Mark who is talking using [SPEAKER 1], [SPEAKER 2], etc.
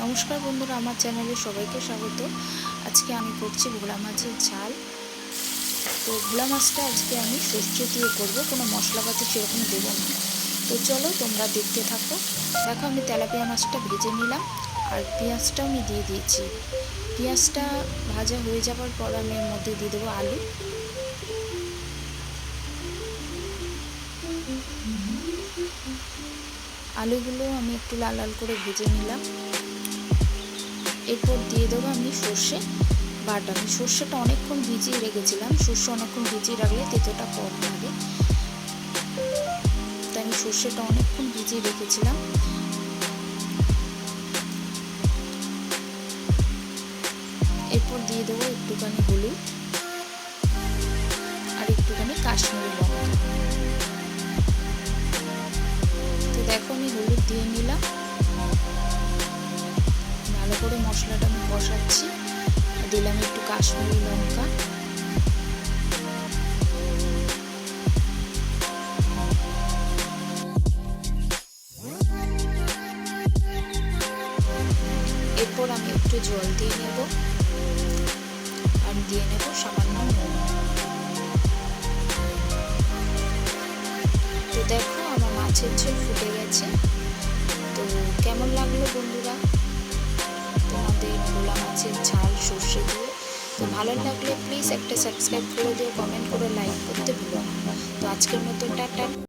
[SPEAKER 1] নমস্কার বন্ধুরা, আমার চ্যানেলে সবাইকে স্বাগত। আজকে আমি করছি ভোলা মাছের ঝাল। তো ভোলা মাছটা আজকে আমি সর্ষে দিয়ে করব, কোনো মশলাপাতি সেরকম দেবো না। তো চলো তোমরা দেখতে থাকো। দেখো, আমি তেলাপিয়া মাছটা ভেজে নিলাম আর পেঁয়াজটাও আমি দিয়ে দিয়েছি। পেঁয়াজটা ভাজা হয়ে যাওয়ার পর আমি এর মধ্যে দিয়ে দেবো আলু। আলুগুলো আমি একটু লাল লাল করে ভেজে নিলাম। এরপর দিয়ে দেবো আমি সর্ষে বাটা। আমি সর্ষেটা অনেকক্ষণ ভিজিয়ে রেখেছিলাম। সর্ষে অনেকক্ষণ ভিজিয়ে রাখলে তেতোটা কম লাগে, তাই আমি সর্ষেটা অনেকক্ষণ ভিজিয়ে রেখেছিলাম। এরপর দিয়ে দেবো একটুখানি হলুদ আর একটুখানি কাশ্মীরি লঙ্কা। তো দেখো, আমি হলুদ দিয়ে নিলাম। ভালো করে মশলাটা আমি কষাচ্ছি। দিলাম একটু কাশ্মীরি লঙ্কা। এরপর আমি একটু জল দিয়ে নেব আর দিয়ে নেব সামান্য নুন। তো দেখো, আমার মাছের ঝোল ফুটে গেছে। তো কেমন লাগলো বন্ধুরা তোমাদের ভোলা মাছের ঝাল সর্ষে দিয়ে? তো ভালো লাগলে প্লিজ একটা সাবস্ক্রাইব করে দিও, কমেন্ট করে লাইক করতে ভুলো না। তো আজকের মতো টাটা।